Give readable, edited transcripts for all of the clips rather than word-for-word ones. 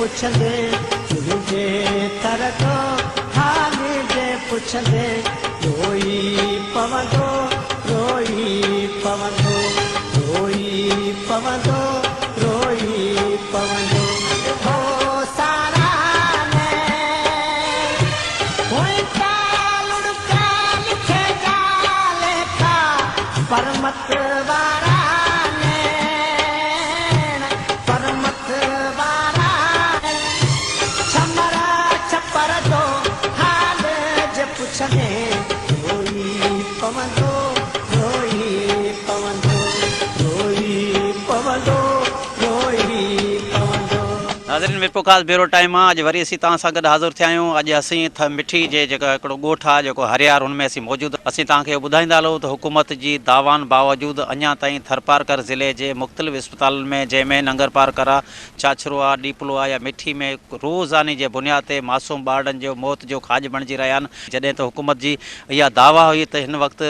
पुछंदे तुझे थर तो हाल जे पुछंदे रोई पवंदो रोई पवंदो रोई पवंदो रोई पवंदो हो सारा ने कोई काल उड़का लिखे जाले का परमत वारा नाज़रीन मिरपुर खास ब्यूरो टाइम अॼु वरी असीं तव्हां सां गॾु हाज़िर थिया आहियूं। अॼु असीं मिठी जे जेको हिकिड़ो ॻोठु आहे जेको हरियार हुन में असीं मौजूदु असीं तव्हांखे ॿुधाईंदा हलूं त हुकूमत जी दावान बावजूदि अञा ताईं थरपारकर ज़िले जे मुख़्तलिफ़ इस्पतालुनि में जंहिंमें नंगरपारकर आहे, चाछरो आहे, डीपलो आहे या मिठी में रोज़ानी जे बुनियाद ते मासूम ॿारनि जो मौत जो खाज बणिजी रहिया आहिनि। जॾहिं त हुकूमत जी इहा दावा हुई त हिन वक़्तु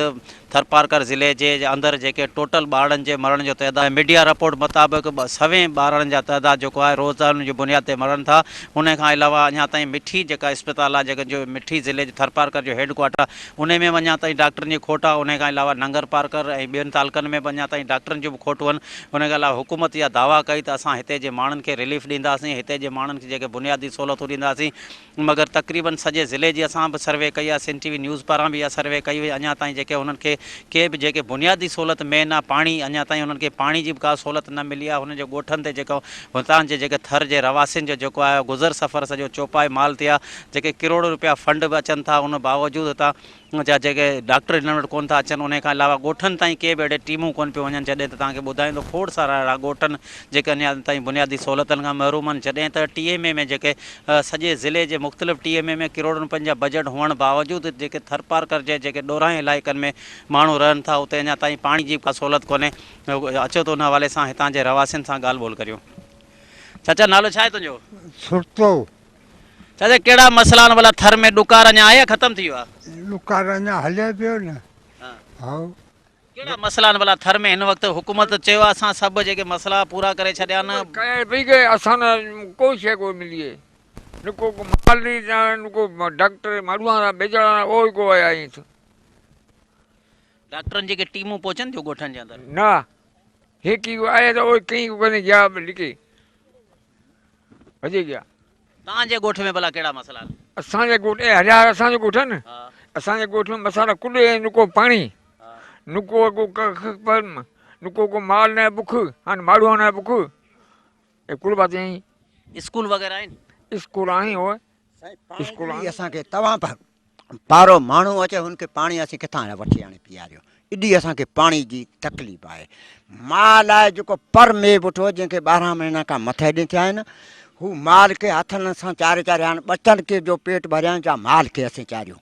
थरपारकर ज़िले जे अंदरि जेके टोटल ॿारनि जे मरण जो तइदाद मीडिया रिपोर्ट मुताबिक़ 100 ॿारनि जा तइदाद जेको आहे रोज़ान जी बुनियाद ते मरनि था। उन खां अलावा अञा ताईं मिठी जेका इस्पताल आहे जेका जो मिठी ज़िले जो थरपारकर जो हेडक्वाटर आहे उन में बि अञा ताईं डॉक्टरनि जी खोट आहे। उन खां अलावा नंगरपारकर ऐं ॿियनि तालुकनि में बि अञा ताईं डॉक्टरनि जूं बि खोटूं आहिनि। उन खां अलावा हुकूमत इहा दावा कई त असां हिते जे माण्हुनि खे रिलीफ ॾींदासीं, हिते जे माण्हुनि खे जेके बुनियादी सहूलियतूं ॾींदासीं, मगर तक़रीबन सॼे ज़िले जी असां बि सर्वे कई आहे, सिंध टीवी न्यूज़ पारां बि इहा सर्वे कई हुई। अञा ताईं जेके उन्हनि खे के बि जेके बुनियादी सहूलियत मेन आहे पाणी, अञा ताईं उन्हनि खे पाणी जी बि का सहूलियत न मिली आहे। हुननि जे ॻोठनि ते जेको हुतां जे जेके थर जे रवासियुनि जो जेको आहे गुज़र सफ़र सॼो चौपाए माल थिया, जेके करोड़ो रुपया फंड बि अचनि था, उन बावजूदि हितां जा जेके डॉक्टर हिन वटि कोन था अचनि। उन खां अलावा ॻोठनि ताईं के बि अहिड़े टीमूं कोन पियूं वञनि, जॾहिं त तव्हांखे ॿुधाईंदो खोड़ सारा अहिड़ा ॻोठनि जेके अञा ताईं बुनियादी सहूलियतुनि खां महरूम आहिनि। जॾहिं त TMA में जेके सॼे ज़िले जे मुख़्तलिफ़ TMA में करोड़नि रुपयनि जा बजट हुअण बावजूदि जेके थरपारकर जे जेके ॾोराए इलाइक़नि में माण्हू रहनि था उते अञा ताईं पाणी जी का सहूलियत कोन्हे। अचो त उन हवाले सां हितां जे रवासियुनि सां ॻाल्हि ॿोल करियूं। चाचा नालो छा आहे तुंहिंजो? सुठो चाचा कहिड़ा मसइला आहिनि भला थर में? ॾुकार अञा आहे या ख़तमु थी वियो आहे? ॾुकार अञा हले पियो न। हा कहिड़ा मसइला आहिनि भला थर में? हिन वक़्तु हुकूमत चयो आहे असां सभु जेके मसइला पूरा करे छॾिया न कहे पई के असां कोई शइ कोन मिली आहे, न को माल न को डॉक्टर माण्हू वारा बेचारा उहो को आया आहिनि। डॉक्टरनि जेके टीमूं पहुचनि थियूं ॻोठनि जे अंदरि? न हिकु ई आया त उहो कई कोन्हे गया लिखे भॼी गया। तव्हांजे ॻोठ में भला कहिड़ा मसइला आहिनि? असांजे ॻोठ हरियार असांजो ॻोठ आहे न, असांजे ॻोठ में मसाला कुल न को पाणी, न को माल न बुख, हाणे माण्हू न बुख कुल बात यहीं। स्कूल वग़ैरह आहिनि? स्कूल आहिनि उहे स्कूल असांखे तव्हां पारो माण्हू अचे हुनखे पाणी असीं किथां वठी आणे पीआरियो। एॾी असांखे पाणी जी तकलीफ़ आहे। माल आहे जेको पर में वठो जंहिंखे 12 महीना खां मथे ॾींहं थिया आहिनि, हू माल खे हथनि सां चारे चारे हाणे बचनि खे जो पेट भरिया जा माल खे असीं चारियो।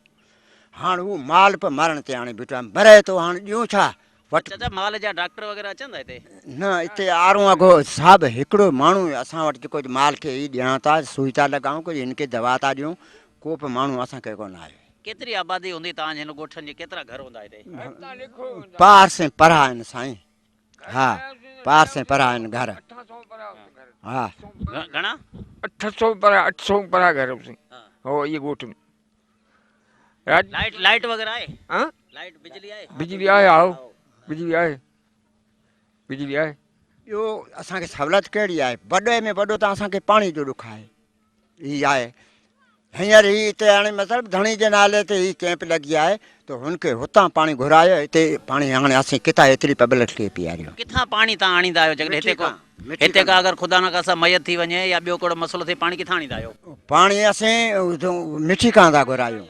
हाणे हू माल पे मरण ते हाणे बीठो आहे, भरे थो हाणे ॾियूं छा वटि। माल जा डॉक्टर वग़ैरह अचनि था हिते? न हिते आरूं अॻो साहिबु हिकिड़ो माण्हू असां वटि जेको माल खे ई ॾियण था, सुई था लॻाऊं, कोई हिनखे दवा था ॾियूं, को बि माण्हू असांखे कोन आहे। केतिरी आबादी हूंदी तव्हांजे हिन ॻोठनि जी? केतिरा घर हूंदा हिते? पार से परा आहिनि साईं। हा पार से परा आहिनि घर। हा घणा? 800 परा घर हो ये ॻोठ में। लाइट वग़ैरह आहे? हाँ लाइट बिजली आहे? बिजली आहे। आओ बिजली आहे, बिजली आहे। ॿियो असांखे सहूलियत कहिड़ी आहे? वॾे में वॾो त असांखे पाणी जो ॾुख आहे। हीअ आहे हींअर ही हिते हाणे मतिलबु धणी जे नाले ते ही कैंप लॻी आहे त हुनखे हुतां पाणी घुरायो, हिते पाणी हाणे असीं किथां एतिरी पब्लिक खे पीआरियो। किथां पाणी तव्हां आणींदा आहियो? जॾहिं हिते का अगरि ख़ुदा न खां मयत थी वञे या ॿियो कहिड़ो मसइलो थिए पाणी किथां आणींदा आहियो? पाणी असीं मिठी खां था घुरायूं।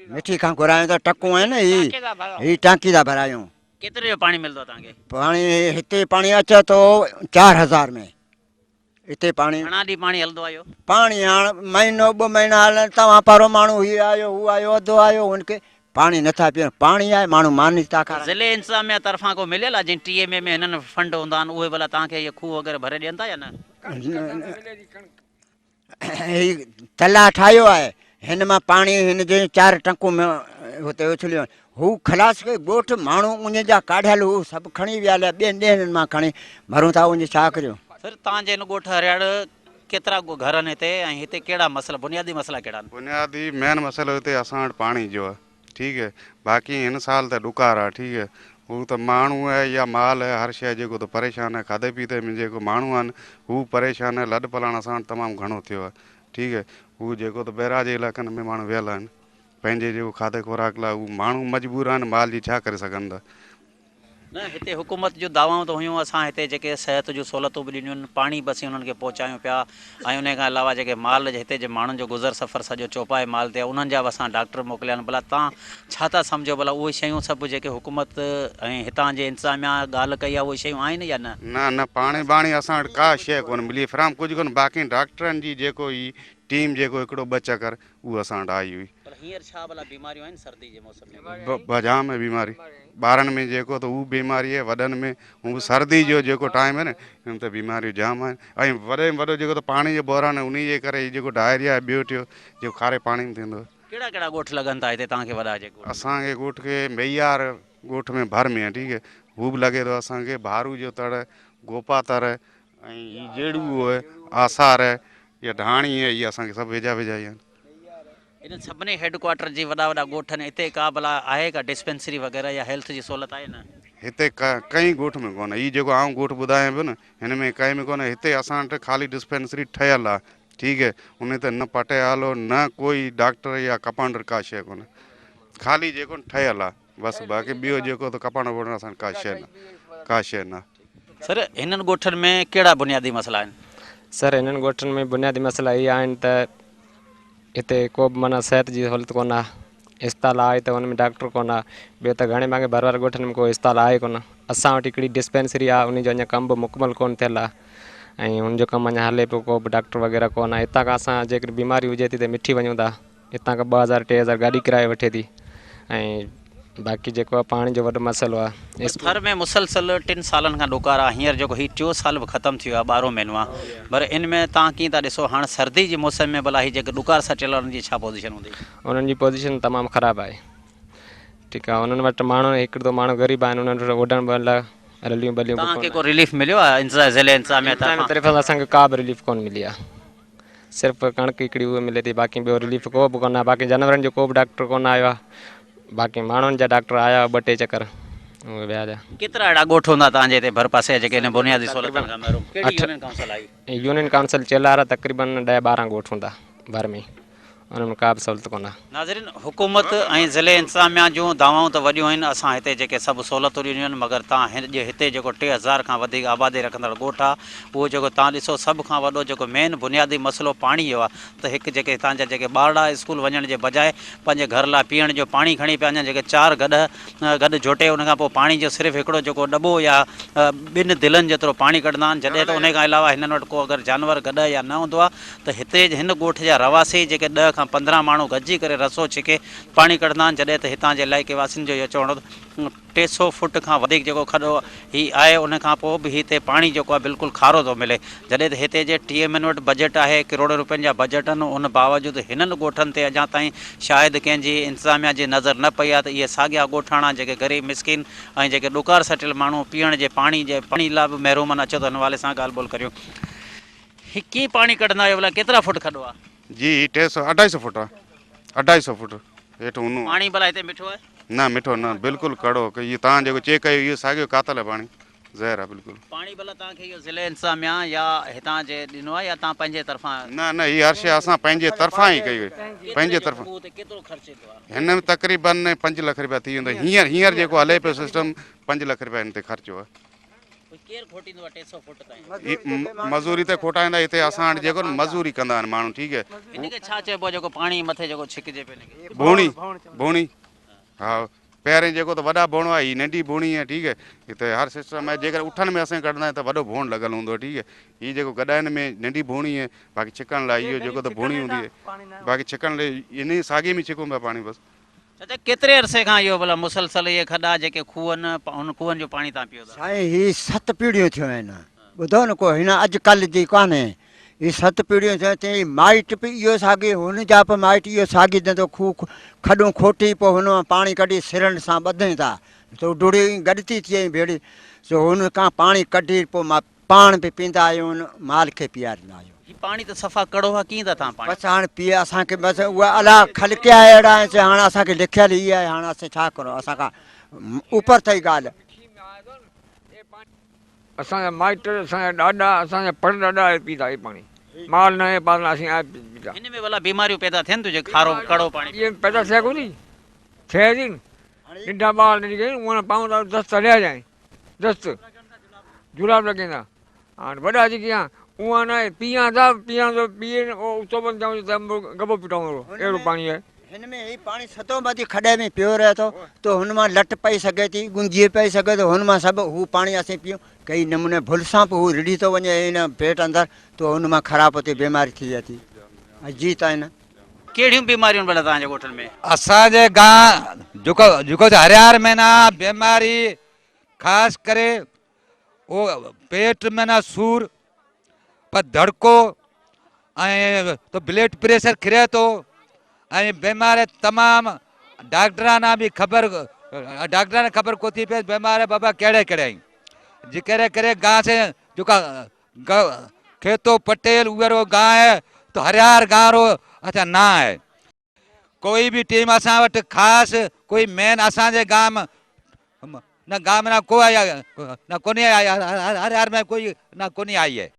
मिठी खां घुरायूं त टकूं आहिनि ही टांकी था भरायूं। केतिरे जो पाणी मिलंदो आहे तव्हांखे? पाणी हिते पाणी अचे थो 4000 में। हिते पाणी घणा ॾींहं पाणी हलंदो आहे? पाणी हाणे महीनो 2 महीना हलनि। तव्हां पहिरों माण्हू हीअ आयो हू आयो अधु आयो, हुनखे पाणी नथा पीअनि। पाणी आहे माण्हू मानी था खाइनि। ज़िले इंतिज़ामिया तरफ़ां को मिलियल आहे जीअं TMA में हिननि फंड हूंदा आहिनि उहे भला तव्हांखे इहे खूह वग़ैरह भरे ॾियनि था या न? ही तला ठाहियो आहे, हिन मां पाणी हिन जे 4 टंकूं में हुते उछलियो। हू ख़लास के ॻोठ माण्हू उन जा काढ़ियल हू सभु खणी विया ॿियनि ॾेहनि मां खणी भरूं था। उन छा करियो? सर तव्हांजे हिन ॻोठ हरियाड़ केतिरा घर आहिनि हिते ऐं हिते कहिड़ा मसइला बुनियादी मसइला कहिड़ा आहिनि? बुनियादी मेन मसइलो हिते असां वटि पाणी जो आहे, ठीकु है। बाक़ी हिन साल त ॾुकार आहे, ठीकु है। हू त माण्हू आहे या माल आहे, हर शइ जेको त परेशान आहे। खाधे पीते में जेको माण्हू आहिनि हू परेशान आहे। लॾ पलाण असां वटि तमामु घणो थियो आहे, ठीकु है। हू जेको त ॿाहिरां जे इलाइक़नि में माण्हू वियल आहिनि पंहिंजे जेको खाधे खुराक लाइ, हू माण्हू मजबूर आहिनि, माल जी छा करे सघनि था। न हिते हुकूमत जूं दावाऊं त हुयूं, असां हिते जेके सिहत जूं सहूलियतूं बि ॾिनियूं आहिनि, पाणी बि असीं उन्हनि खे पहुचायूं पिया ऐं उन खां अलावा जेके माल हिते जे माण्हुनि जो गुज़र सफ़र सॼो चौपाए माल ते उन्हनि जा बि असां डॉक्टर मोकिलिया आहिनि। भला तव्हां छा था सम्झो, भला उहे शयूं सभु जेके हुकूमत ऐं हितां जे इंतिज़ामिया ॻाल्हि कई आहे उहे शयूं आहिनि या न? न पाणी बाणी असां वटि का शइ कोन मिली, फिराम कुझु कोन। बाक़ी डॉक्टरनि जी जेको ई टीम जेको हिकिड़ो ॿ चकर उहा असां वटि आई हुई। पर हींअर छा भला बीमारियूं आहिनि सर्दी जे मौसम में? जाम है बीमारी ॿारनि में जेको त हू बीमारी आहे, वॾनि में हू सर्दी जो जेको टाइम आहे न, हिन त बीमारियूं जाम आहिनि। ऐं वॾे में वॾो जेको त पाणी जो बहिरान आहे, उन जे करे जेको डायरिया ॿियो टियो जेको खारे पाणी में थींदो आहे। कहिड़ा कहिड़ा ॻोठ लॻनि था हिते तव्हांखे वॾा जेको? असांखे ॻोठ खे मैयार ॻोठ में भर में आहे, ठीकु है। हू बि लॻे थो असांखे भारू जो तड़, गोपा तर ऐं ही जेड़ू आहे, आसार आहे, या ढाणी आहे, इहे असांखे सभु वेझा वेझा ई आहिनि। इन सभिनी हेडक्वाटर जी वॾा वॾा ॻोठनि हिते का भला आहे का डिस्पेंसरी वग़ैरह या हेल्थ जी सहूलियत आहे न? हिते कई ॻोठ में कोन्हे। हीउ जेको आऊं ॻोठ ॿुधायां पियो न, हिन में कंहिं में कोन्हे। हिते असां वटि ख़ाली डिस्पेंसरी ठहियलु आहे, ठीकु है। उन ते न पटियालो न कोई डॉक्टर या कंपाउंडर का शइ कोन्हे, ख़ाली जेको ठहियलु आहे बसि। बाक़ी ॿियो जेको त कपाउंडर वपाउंडर असां का शइ न, का शइ न। सर हिननि ॻोठनि में कहिड़ा बुनियादी मसइला आहिनि? सर हिननि ॻोठनि में बुनियादी मसइला इहे आहिनि त हिते को बि माना सिहत जी सहूलियत कोन आहे। इस्पताल आहे त हुन में डॉक्टर कोन आहे। ॿियो त घणे भाङे भर वारे ॻोठनि में कोई इस्पताल आहे कोन। असां वटि हिकिड़ी डिस्पेंसरी आहे, उन जो अञा कमु बि मुकमल कोन थियल आहे ऐं हुनजो कमु अञा हले पियो। को बि डॉक्टर वग़ैरह कोन आहे। हितां खां असां जेकॾहिं बीमारी हुजे थी त मिठी वञूं था। हितां खां 2000 3000 गाॾी किराए वठे थी। ऐं बाक़ी जेको आहे पाणी जो वॾो मसइलो आहे। थर में मुसलसल 3 सालनि खां ॾुकार आहे। हींअर जेको हीउ 4 साल बि ख़तमु थियो आहे, 12 महीनो आहे। पर इन में तव्हां कीअं था ॾिसो हाणे सर्दी जे मौसम में भला हीअ जेके ॾुकार सटियल उन्हनि जी छा पोज़ीशन हूंदी? उन्हनि जी पोज़ीशन तमामु ख़राबु आहे, ठीकु आहे। उन्हनि वटि माण्हू हिकिड़ो दो माण्हू ग़रीब आहिनि, उन्हनि वटि ओॾण ॿ लाइ रलियूं बलियूं। तव्हांखे को रिलीफ मिलियो आहे ज़िले इंतिज़ामिया तरफ़? असांखे का बि रिलीफ कोन मिली आहे। सिर्फ़ु कणिक हिकिड़ी उहा मिले थी, बाक़ी ॿियो रिलीफ को बि कोन आहे। बाक़ी जानवरनि जो को बि डॉक्टर कोन आयो आहे। बाक़ी माण्हुनि जा डॉक्टर आया 2-3 चकर, उहे विया जा। केतिरा अहिड़ा ॻोठ हूंदा तव्हांजे हिते भर पासे जेके इन बुनियादी सहूलियतुनि खां महिरूम? कहिड़ी यूनियन काउंसिल आई? यूनियन काउंसिल चेलारा तक़रीबन 10-12 ॻोठ हूंदा भर में, उनमें का बि सहूलियत कोन आहे। नाज़रीन, हुकूमत ऐं ज़िले इंतिज़ामिया जूं दावाऊं त वॾियूं आहिनि, असां हिते जेके सभु सहूलियतूं ॾिनियूं आहिनि, मगर तव्हां हिते जेको 3000 खां वधीक आबादी रखंदड़ ॻोठ आहे, उहो जेको तव्हां ॾिसो सभ खां वॾो जेको मेन बुनियादी मसइलो पाणी जो आहे। त हिकु जेके हितां जा जेके ॿारड़ा स्कूल वञण जे बजाए पंहिंजे घर लाइ पीअण जो पाणी खणी पिया वञनि, जेके 4 गॾु जोटे उन खां पोइ पाणी जो सिर्फ़ु हिकिड़ो जेको दॿो या 2 दिलनि जेतिरो पाणी कढंदा आहिनि। जॾहिं त उन खां अलावा हिननि वटि को अगरि जानवर गॾु या न हूंदो आहे त हिते हिन ॻोठ जा रवासी जेके 10 खां 15 माण्हू गॾिजी करे रसो छिके पाणी कढंदा आहिनि। जॾहिं त हितां जे इलाइक़े वासियुनि जो इहो चवणो 300 फुट खां वधीक जेको खॾो ही आहे, उन खां पोइ बि हिते पाणी जेको आहे बिल्कुलु खारो थो मिले। जॾहिं त हिते जे TMN वटि बजट आहे, करोड़ रुपयनि जा बजट आहिनि, उन बावजूदि हिननि ॻोठनि ते अञा ताईं शायदि कंहिंजी इंतिज़ामिया जी नज़र न पई आहे त इहे साॻिया ॻोठाणा जेके ग़रीब मिसकिन ऐं जेके ॾुकार सटियल माण्हू पीअण जे पाणी लाइ बि महिरूमन अचो। त हिन वाले सां ॻाल्हि ॿोल करियूं। ही कीअं पाणी कढंदा आहियो? भला केतिरा फुट खॾो आहे? जी 250 फुट आहे, 250 फुट हेठि हूंदो। पाणी भला हिते मिठो आहे? न मिठो न, बिल्कुलु कड़ो। इहो तव्हां जेको चेक कयो इहो साॻियो कातल आहे पाणी, ज़हर आहे बिल्कुलु। पाणी भला तव्हांखे इहो ज़िले इंतिज़ामिया या हितां जे ॾिनो आहे या तव्हां पंहिंजे तरफ़ां? न हीअ हर शइ असां पंहिंजे तरफ़ां ई कई हुई, पंहिंजे तरफ़ां। केतिरो ख़र्चु ईंदो आहे? हिन में तक़रीबन 5 लख रुपया थी वेंदो। हींअर जेको हले पियो सिस्टम 5 लख रुपया हिन ते ख़र्चो आहे। केरु खोटींदो आहे 200 फुट ताईं? मज़ूरी ते खोटाईंदा हिते असां वटि जेको मज़ूरी कंदा आहिनि माण्हू, ठीकु है। हिनखे छा चइबो आहे जेको पाणी मथे जेको छिकिजे पियो? भोणी। हा, पहिरें जेको त वॾा भोण आहे, हीअ नंढी भोणी आहे, ठीकु है। हिते हर सिस्टम आहे। जेकर उठनि में असां कढंदा आहियूं त वॾो भोण लॻल हूंदो आहे, ठीकु है। हीअ जेको गॾाइनि में नंढी भोणी आहे, बाक़ी छिकण लाइ इहो जेको त भोणी हूंदी आहे, बाक़ी छिकण लाइ इन साॻे में छिकूं पिया पाणी बसि। अच्छा, केतिरे अरसे खां इहो भला मुसलसल इहे खॾा जेके खूहनि उन खूहनि जो पाणी तव्हां पियो था? साईं ही 7 पीढ़ियूं थियूं आहिनि। ॿुधो न, को हिन अॼुकल्ह जी कोन्हे, ही 7 पीढ़ियूं थियूं। चई माइट बि इहो साॻी, हुन जा बि माइट इहो साॻी धंधो खॾूं खोटी पोइ हुन मां पाणी कढी सिरनि सां ॿधनि था। तो डुड़ी गॾु थी थिए भेड़ी, सो हुन खां पाणी कढी पोइ मां पाण बि पीअंदा आहियूं, माल खे पीआरींदा आहियूं। पानी त सफ़ा कड़ो आहे, कीअं था तव्हां पाणी? बसि हाणे पीए असांखे बसि उहा अलाह खलकिया अहिड़ा आहिनि हाणे असांखे लिखियल ई आहे, हाणे असां छा करूं, असांखां ऊपर अथई ॻाल्हि। असांजा माइट, असांजा ॾाॾा, असांजा परॾाॾा पीता हे पाणी, माल न आहे पाल असीं आहे पीता। हिन में भला बीमारियूं पैदा थियनि थियूं जे खारो कड़ो पाणी? इहे पैदा थिए कोन थी, थिए थी न। नंढा ॿार नंढी कयूं उहा पाऊं था दस्त हलिया जाए, दस्त जुलाब लॻेंदा। हाणे वॾा जेके आहे उहा न आहे, पीआं था पीए चोबनि चऊं त गबो पिटाऊं, अहिड़ो पाणी आहे। हिन में ही पाणी सतो मथी खॾे में पियो रहे थो, त हुन मां लट पई सघे थी, गुंजी पई सघे थो, हुन मां सभु हू पाणी असीं पियूं कई नमूने भुल सां पोइ हू रिढ़ी थो वञे हिन पेट अंदरि, त हुन मां ख़राबु हुते बीमारी थी अची जीत आहिनि। कहिड़ियूं बीमारियूं भला तव्हांजे ॻोठनि में? असांजे गांव जेको हरियार में ना बीमारी ख़ासि करे वो पेट में ना सूर पर धड़को ऐं तो ब्लड प्रेशर किरे थो ऐं बीमार तमामु डॉक्टरां बि ख़बर को थी पए बीमार बाबा कहिड़े कहिड़े आहिनि जे करे गांव से जेका खेतो पटेल उहो गांव है तो हरियार गांव रो अच्छा ना है। कोई भी टीम असां वटि ख़ासि कोई मेन असांजे गांव में ना को आया ना कोनी आया, हरियार में कोई ना कोनी आई है।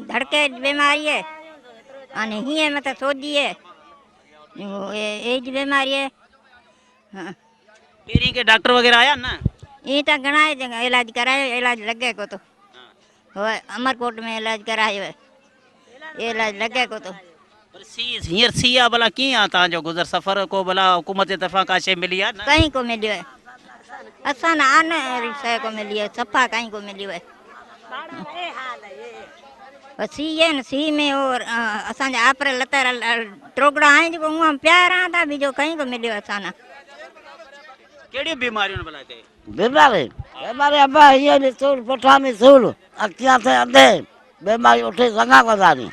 धड़के बीमारी है अने हिए मतलब सोजी है, एज बीमारी है। हाँ पहिरीं के डॉक्टर वग़ैरह आया न? ये तो घणा इलाज करायो, इलाज लगे को तो अमरकोट में इलाज करायो है, इलाज लगे को तो। पर हींअर सी आहे भला कीअं आहे तव्हांजो गुज़र सफ़र? को भला हुकूमत जे तरफ़ां का शइ मिली आहे न? कहीं को मिलियो है, असां आन शइ को मिली है, सफ़ा कहीं को मिलियो है। सी है न, सी में और असांजा आपरे लतर टोकड़ा आहिनि जेको हूअं पिया रहां था बि जो कहीं को मिलियो असां न। कहिड़ियूं बीमारियूं भला हिते? बीमारी अब्बा ये ने सूल पठा में सूल अखियां से अंधे बीमारी उठे संगा कोदानी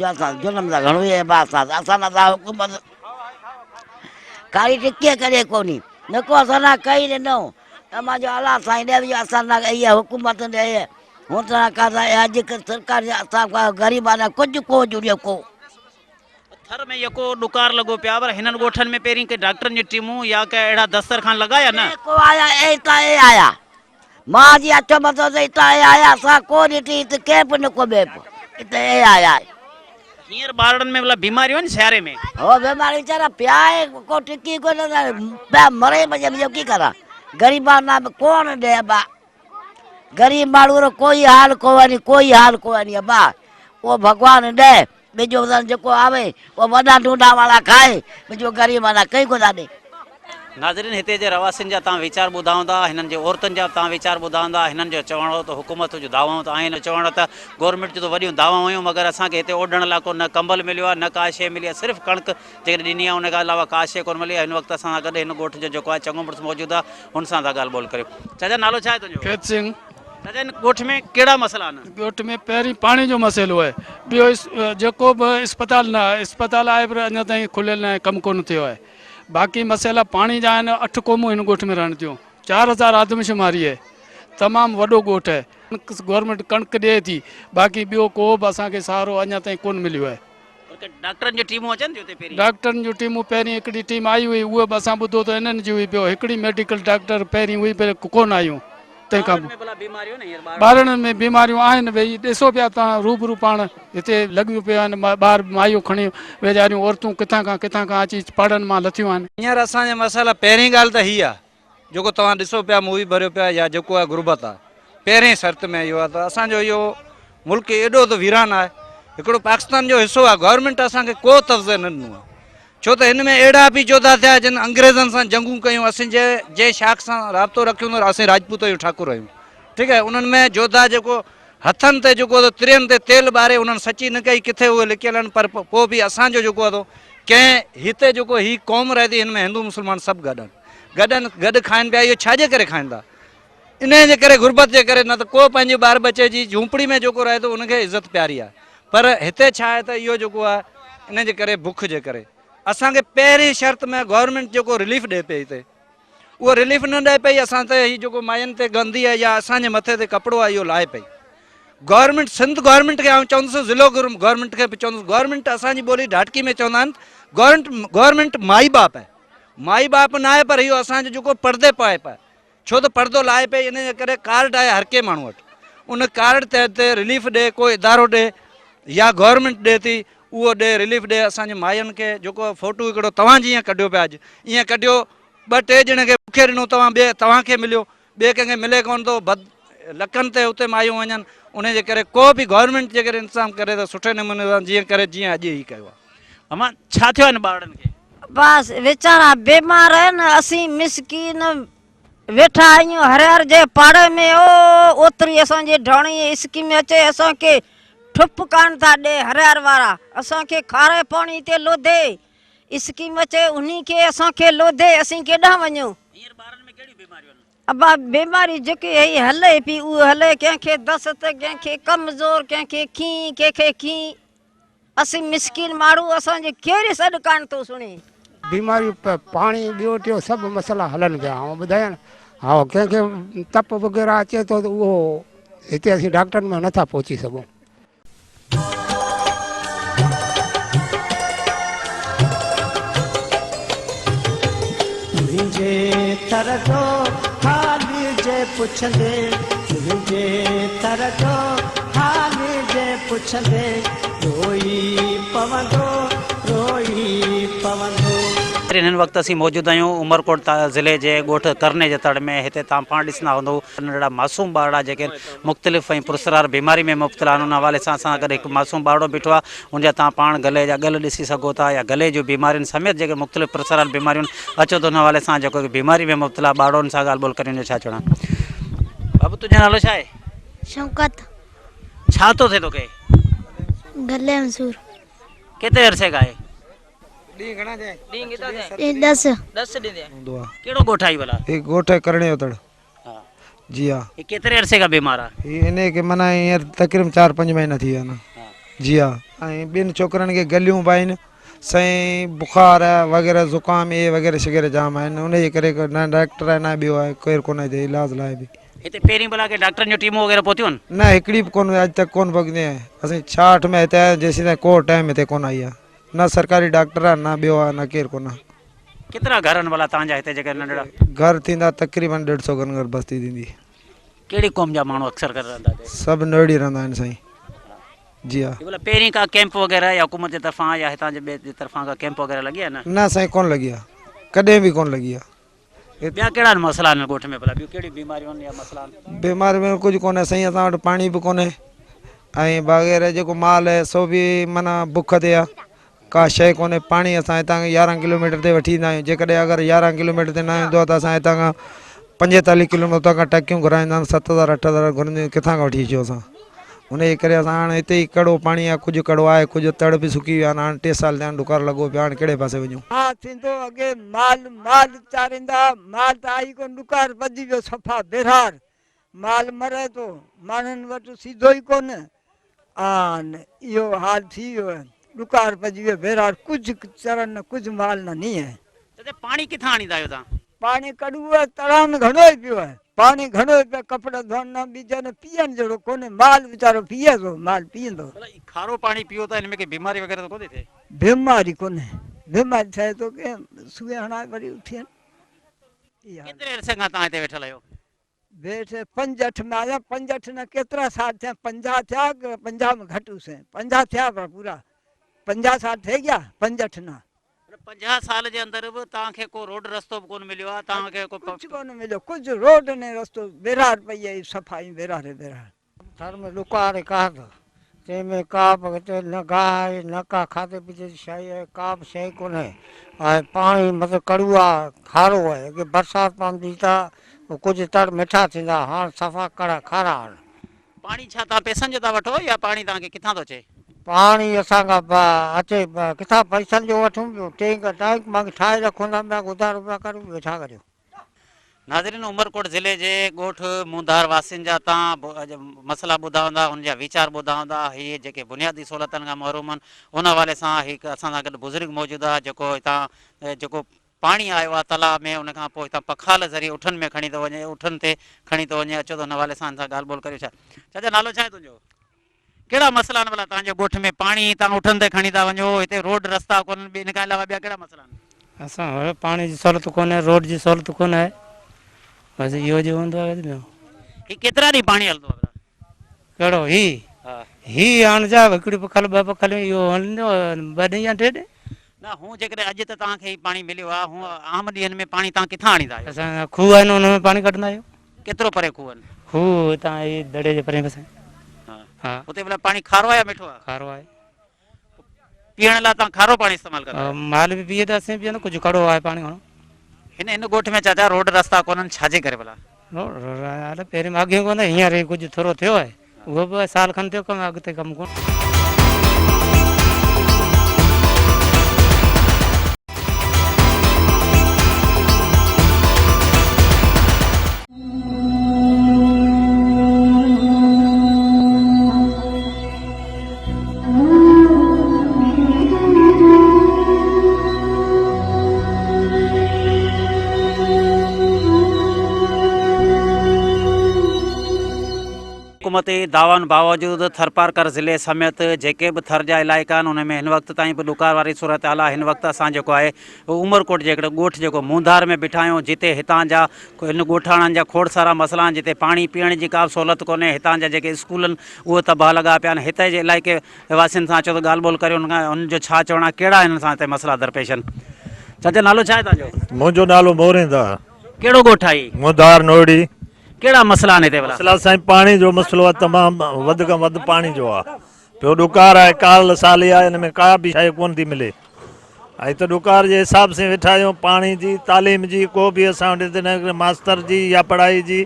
जैसा जन्म दा घणो है बात असां ना हुकूमत कारी टिके करे कोनी नको असां ना कई ने नो अमा जो अल्लाह साईं दे असां ना ये हुकूमत दे होता का आज सरकार असां गरीबाना कुछ को जुड़ियो को थर में यको डुकार लगो पिया पर हिनन गोठन में पहिरीं के डॉक्टरन जी टीमूं या के एड़ा दस्तरखान लगाया न? को आया ए आया मां जी अचो मतो इता ए आया सा को नीति इत के न को बेप इते ए आया हींअर ॿारनि में भला बीमारियूं आहिनि सियारे में? हो बीमारी चारा प्याए को टिकी को न मरे मजे जो की करा गरीबा ना कौन दे बा गरीब माण्हू रो कोई हाल कोनी बा वो भगवान दे बिजो जो आवे वो वॾा ढूंढा वाला खाए बिजो गरीब वाला कई को दे। नाज़रीन हिते जे रवासिन जा तव्हां वीचार ॿुधाईंदा, हिननि जे औरतुनि जा तव्हां वीचार ॿुधाईंदा। हिननि जो चवण हो त हुकूमत जूं दावाऊं त आहिनि, चवण त गवर्नमेंट जूं त वॾियूं दावाऊं हुयूं मगर असांखे हिते ओढ़ण लाइ को न कंबल मिलियो आहे न का शइ मिली आहे, सिर्फ़ु कणिक जेकॾहिं ॾिनी आहे उन खां अलावा का शइ कोन मिली आहे। हिन वक़्तु असां सां गॾु हिन ॻोठ जो जेको आहे चङो मुड़ुसु मौजूदु आहे, हुन सां था ॻाल्हि ॿोल करियो। चाचा नालो छा आहे तुंहिंजो? खेत सिंह। चाचा हिन ॻोठ में कहिड़ा मसइला आहिनि? ॻोठ में पहिरीं पाणी जो मसइलो आहे, ॿियो जेको बि इस्पताल न आहे, इस्पताल आहे पर अञा ताईं खुलियल न आहे, कमु कोन थियो आहे। बाक़ी मसइला पाणी जा आहिनि। 8 क़ौमूं हिन ॻोठ में रहनि थियूं, 4000 आदमशुमारी आहे, तमामु वॾो ॻोठ आहे। गवर्नमेंट कणिक ॾिए थी, बाक़ी ॿियो को बि असांखे सहारो अञा ताईं कोन मिलियो आहे। डॉक्टरनि जूं टीमूं अचनि थियूं हिते पहिरीं? डॉक्टरनि जूं टीमूं पहिरीं हिकिड़ी टीम आई हुई, उहा बि असां ॿुधो त हिननि जी हुई, ॿियो हिकिड़ी मेडिकल डॉक्टर पहिरीं हुई पर कोन आयूं। तंहिंखां ॿारनि में बीमारियूं आहिनि, भई ॾिसो पिया तव्हां रूबरू पाण हिते लॻियूं पियूं आहिनि, ॿार मायूं खणी वेचारियूं औरतूं किथां खां अची पढ़नि मां लथियूं आहिनि। हींअर असांजा मसाला पहिरीं ॻाल्हि त हीअ आहे जेको तव्हां ॾिसो पिया मूवी भरियो पिया या जेको आहे गुरबत आहे, पहिरें शर्त में इहो आहे त असांजो इहो मुल्क एॾो त वीरान आहे, हिकिड़ो पाकिस्तान जो हिसो आहे, गवर्नमेंट असांखे को तवज़ो न ॾिनो आहे। छो त हिन में अहिड़ा बि जोधा थिया जिन अंग्रेज़नि सां जंगूं कयूं, असीं जे शाख सां राब्तो रखियो हूंदो असीं राजपूत आहियूं, ठाकुर आहियूं, ठीकु आहे। उन्हनि में जोधा जेको हथनि ते जेको तिरियनि ते तेल ॿारे उन्हनि सची न कई, किथे उहे लिकियल आहिनि, पर पोइ बि असांजो जेको आहे कंहिं हिते जेको हीअ क़ौम रहे थी हिन में हिंदू मुस्लमान सभु गॾु खाइनि पिया। इहो छाजे करे खाइनि था? इन जे करे, गुरबत जे करे। न त को पंहिंजे ॿार बचे जी झूंपड़ी में जेको रहे थो उनखे इज़त प्यारी आहे, पर हिते छा आहे त इहो जेको आहे इन जे करे बुख जे करे असांखे पहिरीं शर्त में गवर्नमेंट जेको रिलीफ ॾिए पई हिते, उहो रिलीफ न ॾिए पई असां ते। हीअ जेको मायुनि ते गंदी आहे या असांजे मथे ते कपिड़ो आहे इहो लाहे पई गवर्नमेंट, सिंध गवर्नमेंट खे। ऐं चवंदुसि ज़िलो गवर्नमेंट खे बि चवंदुसि, गवर्नमेंट असांजी ॿोली ढाटकी में चवंदा आहिनि गवर्नमेंट माई बाप आहे, माई बाप न आहे, पर इहो असांजो जेको पर्दे पाए पाए, छो त पर्दो लाहे पई। इन जे करे कार्ड आहे हर कंहिं माण्हू वटि, उन कार्ड तहत रिलीफ ॾिए, कोई इदारो ॾिए या गवर्नमेंट ॾिए थी, उहो ॾिए रिलीफ ॾिए असांजे माइयुनि खे। जेको फ़ोटो हिकिड़ो तव्हां जीअं कढियो पिया अॼु, ईअं कढियो, ॿ टे ॼणे खे मूंखे ॾिनो, तव्हांखे मिलियो, ॿिए कंहिंखे मिले कोन थो, लखनि ते उते मायूं वञनि। उन जे करे को बि गवर्नमेंट जे करे इंतज़ाम करे त सुठे नमूने सां जीअं अॼु ई कयो आहे। अमा छा थियो आहिनि ॿारनि खे? बस वीचारा बीमार आहिनि, असीं मिसकीन वेठा आहियूं हरिहर जे पाड़े में। ओतिरी असांजे ढाणी स्कीम अचे, असांखे ठुप कान था ॾे हरिहर वारा, असांखे खारे पाणी ते लोधे स्कीम अचे, उन्ही खे असांखे लोधे, असीं केॾांहुं वञूं? अबा बीमारी जेकी ही हले पई उहा हले, कंहिंखे दस्त, कंहिंखे कमज़ोर, कंहिंखे खीं, कंहिंखे खीं। असीं मिसकीन माण्हू, असांजे केरु सॾु कान थो सुणे। बीमारी पाणी ॿियो टियों सभु मसइला हलनि पिया। ऐं ॿुधायां हा, कंहिंखे तप वग़ैरह अचे थो त उहो हिते असीं डॉक्टरनि में नथा पहुची सघूं। तुंहिंजे तरक़ो हाली जे पुछंदे, तुंहिंजे तरक़ो हाली जे पुछंदे, रोई पवंदो, रोई पवंदो। हिन वक़्तु असीं मौजूदु आहियूं उमरकोट ज़िले जे ॻोठ करने जे तड़ में। हिते तव्हां पाण ॾिसंदा हूंदो नंढड़ा मासूम ॿारड़ा जेके मुख़्तलिफ़ ऐं पुरसरार बीमारी में मुब्तला आहिनि, उन हवाले सां असां गॾु हिकु मासूम ॿारड़ो बीठो आहे, हुनजा तव्हां पाण गले जा ॻल ॾिसी सघो था, या गले जूं बीमारियुनि समेत जेके मुख़्तलिफ़ पुरसरार बीमारियूं अचो त उन हवाले सां जेको बीमारी में मुब्तला ॿारड़नि सां ॻाल्हि ॿोल करियूं। छा चवणा बाबू, तुंहिंजो नालो छा आहे? शौकत। छा थो थिए तोखे? गले में सूर। केतिरे अरसे खां आहे? 10 केड़ो ॻोठ आई भला? एक ॻोठ है करणे जो तड़। हाँ जी हाँ। ये केतिरे अरसे खां बीमार आहे? इन्हें के मना हींअर तक़रीबन 4-5 महीना थी विया न। जी हाँ। ऐं ॿिनि छोकिरनि खे गलियूं बि आहिनि, साईं बुखार वग़ैरह ज़ुकाम ये वग़ैरह शग़ैरह जाम आहिनि, उन जे करे न डॉक्टर आहे न ॿियो आहे केरु कोन हिते इलाज लाइ बि। हिते पहिरीं भला के डॉक्टरनि जो टीमूं वग़ैरह पहुतियूं आहिनि? न हिकिड़ी बि कोन अॼु तक कोन पहुती आहे। असीं 66 में हिते आया जेसीं ताईं को टाइम हिते कोन आई आहे, न सरकारी डॉक्टर आहे न ॿियो आहे न केरु कोन आहे। केतिरा घर आहिनि भला तव्हांजा हिते जेके नंढड़ा? घर थींदा तक़रीबन 150 घर बस्ती थींदी। कहिड़ी क़ौम जा माण्हू अक्सर करे रहंदा हिते? सभु नोड़ी रहंदा आहिनि साईं। जी हाँ। भला पहिरीं का कैंप वग़ैरह या हुकूमत जे तरफ़ां या हितां जे ॿिए जे तरफ़ां का कैंप वग़ैरह लॻी आहे न? न साईं कोन लॻी आहे, कॾहिं बि कोन लॻी आहे। ॿिया कहिड़ा मसइला आहिनि ॻोठ में भला? ॿियूं कहिड़ी बीमारियूं आहिनि या मसइला आहिनि? बीमारी में कुझु कोन्हे साईं, असां वटि पाणी बि कोन्हे ऐं वग़ैरह जेको माल आहे सो बि माना बुख ते आहे, का शइ कोन्हे। पाणी असां हितां 11 किलोमीटर ते वठी ईंदा आहियूं, जेकॾहिं अगरि 11 किलोमीटर ते न ईंदो आहे त असां हितां खां 45 किलोमीटर उतां खां टकियूं घुराईंदा आहिनि, 7,000-8,000 घुरंदियूं, किथां खां वठी अचूं असां? उन जे करे असां हाणे हिते ई कड़ो पाणी आहे, कुझु कड़ो आहे, कुझु तड़ बि सुकी विया आहिनि। हाणे 3 साल थिया आहिनि डुकार लॻो पियो, हाणे कहिड़े पासे वञूं? हा थींदो अॻे माल चारींदा, माल त आई कोन, डुकार वधी वियो सफ़ा बेरार, माल मरे थो, माण्हुनि वटि सीधो ई कोन। इहो हाल थी वियो आहे, डुकार पइजी वियो बेरार, कुझु चरन न कुझु माल न नी आहे। पाणी किथां आणींदा आहियो तव्हां? पाणी कढिबो आहे, तड़ान घणो ई पियो आहे, पाणी घणो ई पियो, कपिड़ा धोअण न ॿीजनि पीअण जहिड़ो कोन्हे, माल वीचारो पीए थो, माल पीअंदो। खारो पाणी पियो त हिन में बीमारी वग़ैरह त कोन्हे थिए? बीमारी कोन्हे, बीमारी थिए थो के सुबह हणाए वरी उथियनि। केतिरे अरसे खां तव्हां हिते वेठल आहियो? वेठे 5-8 में आया, 5-8 न केतिरा साल थिया, 50 थिया, 50 में घटि हुसे, 50 थिया पर पूरा 50 साल थी गया, 5-8 न। 50 साल जे अंदर बि तव्हांखे को रोड रस्तो बि कोन मिलियो आहे? तव्हांखे कुझु कोन मिलियो, कुझु रोड ने रस्तो, बेरार पई आहे, सफ़ाई बेरार बेरार। घर में डुकार कान जंहिंमें का बि हिते न गाह आहे न का खाधे पीते जी शइ आहे, का बि शइ कोन्हे। ऐं पाणी मतिलबु कड़ू आहे, खारो आहे। अॻे बरसाति पवंदी त कुझु तर मिठा थींदा, हाणे सफ़ा कड़ा खारा आहिनि। पाणी छा तव्हां पैसनि जो था वठो या पाणी तव्हांखे किथां थो अचे? पाणी असांखां अचे किथां पैसनि जो वठूं, ॿियो टैंक मां ठाहे रखूं था, ॿिया उधार रुपया करूं, ॿियो छा करियूं। नाज़रीन, उमरकोट ज़िले जे ॻोठ मुंधार वासियुनि जा तव्हां मसला ॿुधा हूंदा, हुनजा वीचार ॿुधा हूंदा। हीअ जेके बुनियादी सहूलियतनि खां महरूम आहिनि, उन हवाले सां हिकु असां सां गॾु बुज़ुर्ग मौजूदु आहे जेको हितां जेको पाणी आयो आहे तालाब में, उन खां पोइ हितां पखाल ज़रिए उठनि में खणी थो वञे, उठनि ते खणी थो वञे। अचो त हुन हवाले सां ॻाल्हि ॿोल करियो। चाचा नालो छा आहे तुंहिंजो? कहिड़ा मसला आहिनि भला तव्हांजे ॻोठ में? पाणी तव्हां उठनि ते खणी था वञो, हिते रोड रस्ता कोन्हनि, इन खां अलावा ॿिया कहिड़ा मसला आहिनि? असां वटि पाणी जी सहूलियत कोन्हे, रोड जी सहूलियत कोन आहे, बसि इहो जो हूंदो आहे। ही केतिरा ॾींहं पाणी हलंदो आहे? कहिड़ो ही हाणे जा हिकिड़ी पखल ॿ पखल इहो हलंदो 2 ॾींहं या 3 ॾींहं। न हूअं जेकॾहिं अॼु त तव्हांखे पाणी मिलियो आहे, हूअं आम ॾींहंनि में पाणी तव्हां किथां आणींदा आहियो? असां खूह आहिनि हुन में पाणी कढंदा आहियूं। केतिरो परे खूह आहिनि? खूह हितां ही दड़े जे परे बसि। हा, हुते भला पाणी खारो आहे या मिठो आहे? खारो आहे। पीअण लाइ तव्हां खारो पाणी इस्तेमालु कंदा आहियो? माल बि पीए था, असीं पीअंदा, कुझु कड़ो आहे पाणी। हिन ॻोठ में चाचा रोड रस्ता कोन्हनि, छाजे करे भला? रोड पहिरीं अॻे कोन, हींअर कुझु थोरो थियो आहे, उहो बि साल खनि थियो कमु, अॻिते कमु कोन। हुकूमती दावनि बावजूदि थरपारकर ज़िले समेत जेके बि थर जा इलाइक़ा आहिनि उन में हिन वक़्तु ताईं बि ॾुकार वारी सूरत हाल आहे। हिन वक़्तु असां जेको आहे उमरकोट जे हिकिड़ो ॻोठ जेको मुंधार में बीठा आहियूं, जिते हितां जा हिन ॻोठाणनि जा खोड़ सारा मसइला आहिनि, जिते पाणी पीअण जी का बि सहूलियत कोन्हे। हितां जा जेके स्कूल आहिनि उहे तबाह लॻा पिया आहिनि। हिते जे इलाइक़े वासियुनि सां अचो त ॻाल्हि ॿोल करियो, हुनजो छा चवणु आहे, कहिड़ा हिन सां हिते मसइला दरपेश आहिनि। चाचा नालो छा आहे तव्हांजो? मुंहिंजो नालो मोरिंदा। कहिड़ो ॻोठ आहे? मुंधार नोड़ी। कहिड़ा मसइला आहिनि हिते? मसइला साईं पाणी जो मसइलो आहे, तमामु वधि खां वधि पाणी जो आहे। ॿियो ॾुकार आहे, काल साली आहे, हिन में का बि शइ कोन थी मिले। ऐं त ॾुकार जे हिसाब सां वेठा आहियूं। पाणी जी तालीम जी को बि असां वटि हिते न, मास्तर जी या पढ़ाई जी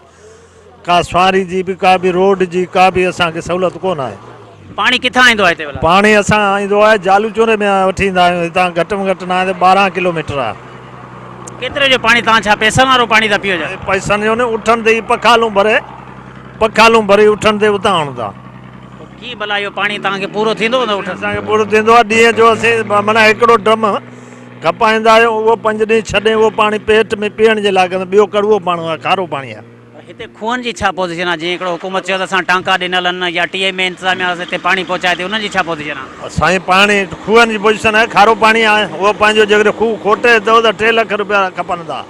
का सवारी जी बि का बि रोड जी का बि असांखे सहूलियत कोन आहे। पाणी किथां ईंदो आहे हिते? पाणी असां ईंदो आहे जालूचोरे में वठी ईंदा आहियूं। हितां घटि में घटि न आहे 12 किलोमीटर आहे। केतिरे जो पाणी तव्हां छा पैसनि वारो पाणी था पीओ? पैसनि जो न, उठनि ते ई पखालूं भरे उठनि ते उतां आणूं था। कीअं भला इहो पाणी तव्हांखे पूरो थींदो? असांखे पूरो थींदो आहे। ॾींहं जो असीं माना हिकिड़ो ड्रम खपाईंदा आहियूं, उहो 5 ॾींहं छॾे उहो पाणी पेट में पीअण जे लाइ कंदो। ॿियो कड़ुओ पाणी आहे, खारो पाणी आहे। हिते खूहनि जी छा पोज़ीशन आहे? जीअं हिकिड़ो हुकूमत चयो त असां टांका ॾिनल आहिनि या टीए में इंतिज़ामिया हिते पाणी पहुचाए थी, उनजी छा पोज़ीशन आहे? साईं पाणी खूहनि जी पोज़ीशन आहे, खारो पाणी आहे। उहो पंहिंजो जेकॾहिं खूह खोटे अथव त 3 लख रुपया खपनि था।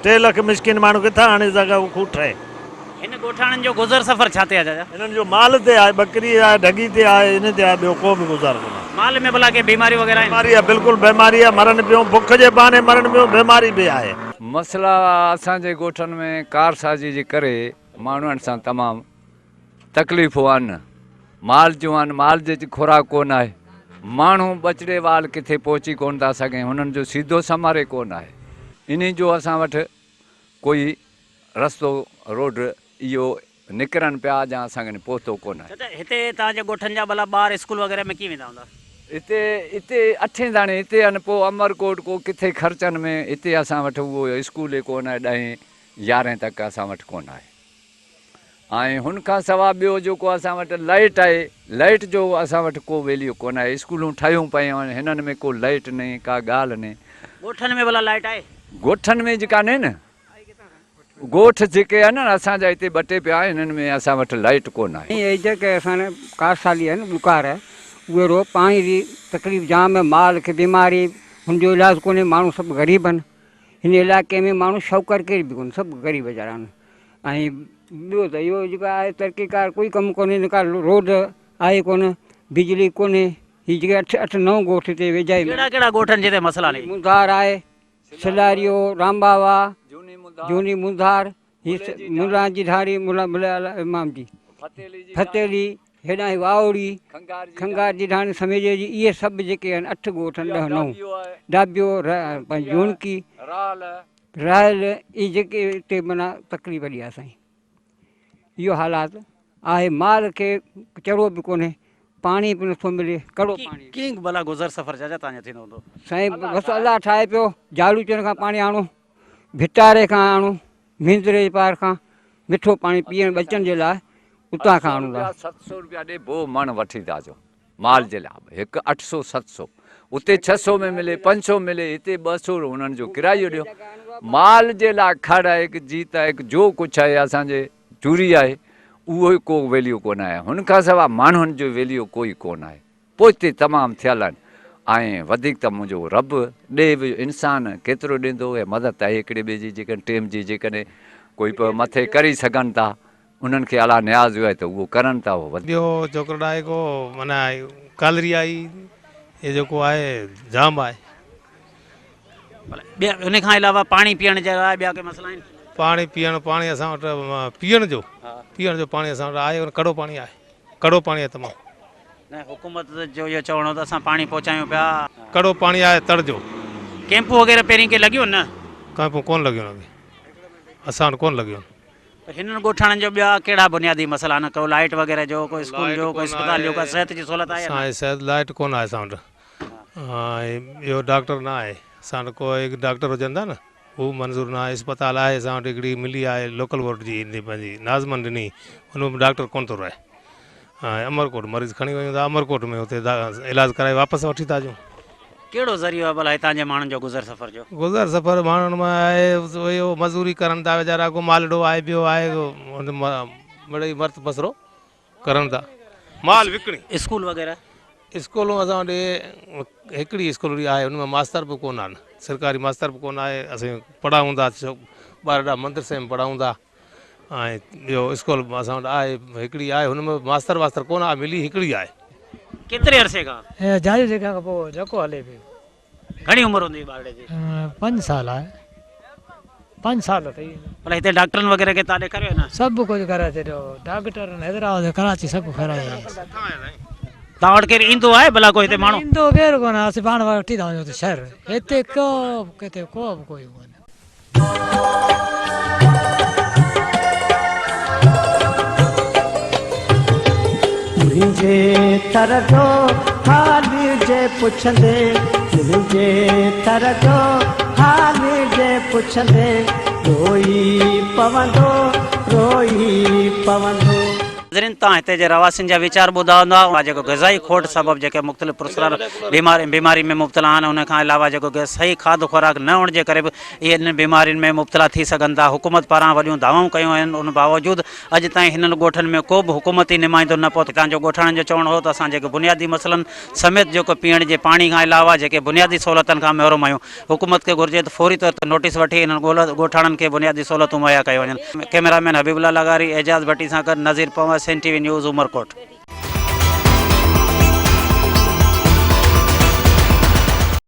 3 लख मिस्किन माण्हू किथां आणे सघे उहो खूह ठहे। हिन ॻोठाणनि जो गुज़र सफ़र छा ते आहे चाचा? हिननि जो माल ते आहे, बकरी आहे, ढगी ते आहे, इन ते आहे, ॿियो को बि गुज़ार कोन्हे। माल में भला के बीमारी वग़ैरह? बीमारी आहे, बिल्कुलु बीमारी आहे। मरण पियो, बुख जे बहाने मरण पियो, बीमारी बि आहे। मसइला असांजे ॻोठनि में कारसाजी जे करे माण्हुनि सां तमामु तकलीफ़ूं आहिनि। माल जूं आहिनि, माल जी खुराक कोन आहे। माण्हू बचड़े वाल किथे पहुची कोन था सघनि, हुननि जो सीधो समारे कोन आहे। इन जो असां वटि कोई रस्तो रोड इहो निकिरनि पिया या असांखे पहुतो कोन आहे। हिते तव्हांजे ॻोठनि जा भला ॿार स्कूल वग़ैरह में कीअं वेंदा हूंदा? हिते 8 दाणे हिते आहिनि, पोइ अमरकोट को किथे ख़र्चनि में। हिते असां वटि उहो स्कूल ई कोन आहे, 10 11 तक असां वटि कोन आहे। ऐं हुनखां सवाइ ॿियो जेको असां वटि लाइट आहे, लाइट जो असां वटि को वैल्यू कोन आहे। स्कूलूं ठहियूं पियूं आहिनि, हिननि में को लाइट न, का ॻाल्हि न। ॻोठनि में भला लाइट आहे? ॻोठनि में जेका न ॻोठ जेके आहिनि न असांजा हिते 2 टे पिया आहिनि, हिननि में असां वटि लाइट कोन आहे। इहे जेके असां कारसाली आहिनि ॾुकार आहे, उहे रो पाणी जी तकलीफ़ जाम आहे। माल खे बीमारी, हुनजो इलाजु कोन्हे। माण्हू सभु ग़रीब आहिनि। हिन इलाइक़े में माण्हू शौक़र केर बि कोन्हे, सभु ग़रीब वीचारा आहिनि। ऐं ॿियो त इहो जेको आहे तरक़ीकार कोई कमु कोन्हे। हिन का रोड आहे कोन, बिजली कोन्हे। हीअ जेके 8 9 ॻोठ हिते वेझाई में। कहिड़ा ॻोठनि जिते मसइला आहिनि? मुंधार आहे, सिलारियो, रामबावा, झूनी मुंधार, हीअ मुला जी धारी, मुला इमाम जी, फतेली, हेॾां वावड़ी खंगार जी ढाणी समेजे जी इहे सभु जेके आहिनि 8 ॻोठ 10 9 डाबियो जूनकी रायल इहे जेके हिते माना तकलीफ़ ॾी आहे साईं। इहो हालात आहे। माल खे चढ़ो बि कोन्हे, पाणी बि नथो मिले, कड़ो पाणी। कीअं भला गुज़र सफ़र जा तव्हांजो थींदो हूंदो साईं बसि अलाह ठाहे पियो, जालू चण खां पाणी आणो, भिटारे खां आणो, मिंदरे जे पार खां मिठो पाणी पीअण बचण जे लाइ उतां खां आणूं था। 700 रुपया ॾे बो मण वठी था अचो माल जे लाइ, हिकु 800 700 उते 600 में मिले, 500 मिले, हिते 200 उन्हनि जो किरायो ॾियो। माल जे लाइ खड़ आहे, हिकु जीत आहे, हिकु जो कुझु आहे असांजे चूरी आहे, उहो ई को वैल्यू कोन आहे। हुन खां सवाइ माण्हुनि जो वैल्यू कोई कोन आहे। पोइ हिते तमामु थियल आहिनि ऐं वधीक त मुंहिंजो रब ॾे बि, इंसानु केतिरो ॾींदो ऐं मदद आहे हिकिड़े ॿिए जी जेकॾहिं टेम जी जेकॾहिं कोई मथे करी सघनि था, उन्हनि खे अला न्याज़ आहे त उहो करनि था। ॿियो छोकिरो आहे को माना कालरी आई ये जेको आहे जाम आहे। ॿिया उन खां अलावा पाणी पीअण जे लाइ ॿिया के मसइला आहिनि? पाणी असां वटि पीअण जो पाणी असां वटि आहे, कड़ो पाणी आहे, कड़ो पाणी आहे तमामु। न हुकूमत जो इहो चवणो त असां पाणी पहुचायूं पिया, कड़ो पाणी आहे तर जो। कैंपूं वग़ैरह पहिरीं के लॻियूं न? कैंपूं कोन लॻियूं आहिनि, असां वटि कोन लॻियूं आहिनि। हिननि ॻोठाणनि जो ॿिया कहिड़ा बुनियादी मसइला न, को लाइट वग़ैरह जो, कोई स्कूल जो, कोई अस्पताल जो, कोई सिहत जी सहूलियत आहे? सिहत लाइट कोन आहे असां वटि, ॿियो डॉक्टर न आहे असां वटि। कोई डॉक्टर हुजनि था न हू मंज़ूर न आहे। अस्पताल आहे असां वटि, हिकिड़ी मिली आहे लोकल वोट जी ईंदी पंहिंजी नाज़मन ॾिनी, हुन डॉक्टर कोन थो रहे। अमरकोट मरीज़ खणी वञूं था, अमरकोट में हुते इलाजु कराए वापसि वठी था अचूं। कहिड़ो ज़रियो आहे भला हितां जे माण्हुनि जो गुज़र सफ़र जो? गुज़र सफ़र माण्हुनि में आहे इहो मज़दूरी करनि था वीचारा, को मालडो आहे, ॿियो आहे मिड़ई मर्द बसरो करनि था, माल विकिणी। स्कूल वग़ैरह? स्कूलूं असां वटि हिकिड़ी स्कूल आहे, हुन में मास्तर बि कोन आहिनि, सरकारी मास्तर बि कोन आहे। असीं पढ़ाऊं था ॿार ॾा मदरसे में पढ़ाऊं था, ऐं ॿियो स्कूल असां वटि आहे हिकिड़ी आहे, हुन में मास्तर वास्तर कोन आहे, मिली हिकिड़ी आहे। केतिरे अरसे खां? जारी जेका खां पोइ जेको हले पियो। घणी उमिरि हूंदी ॿार जी? 5 साल आहे, 5 साल अथई। भला हिते डॉक्टरनि वग़ैरह खे तव्हां ॾेखारियो न? सभु कुझु कराए छॾियो, डॉक्टर हैदराबाद कराची सभु कराए। तव्हां वटि केरु ईंदो आहे भला कोई हिते माण्हू? ईंदो केरु कोन, असीं पाण वठी था वञूं त शहर, हिते किथे को बि कोई कोन्हे। मुंहिंजे तर जो हाल जे पुछंदे, मुंहिंजे तर जो हाल जे पुछंदे, रोई पवंदो, रोई पवंदो। नाज़रीन, तव्हां हिते जे रवासियुनि जा वीचार ॿुधा हूंदा, जेको ग़ज़ाई खोट सबबु जेके मुख़्तलिफ़ पुरस्कार बीमारी में मुब्तला आहिनि, उन खां अलावा जेको सही खाधो खुराक न हुअण जे करे बि इहे इन बीमारियुनि में मुब्तला थी सघनि था। हुकूमत पारां वॾियूं दावाऊं कयूं आहिनि, उन बावजूदि अॼु ताईं हिननि ॻोठनि में को बि हुकूमती नुमाइंदो न पहुतो। तव्हांजो ॻोठाणनि जो चवणु हो त असां जेके बुनियादी मसइलनि समेत जेको पीअण जे पाणी खां अलावा जेके बुनियादी सहूलियतनि खां महरूम आहियूं, हुकूमत खे घुरिजे त फौरी तौर ते नोटिस वठी हिननि ॻोठाणनि खे बुनियादी सहूलियतूं मुहैया कयूं वञनि। कैमरामैन हबीबुल्लाह लगारी, एजाज़ भट्टी सां गॾु Nazir Panwar, SN TV news Umarkot.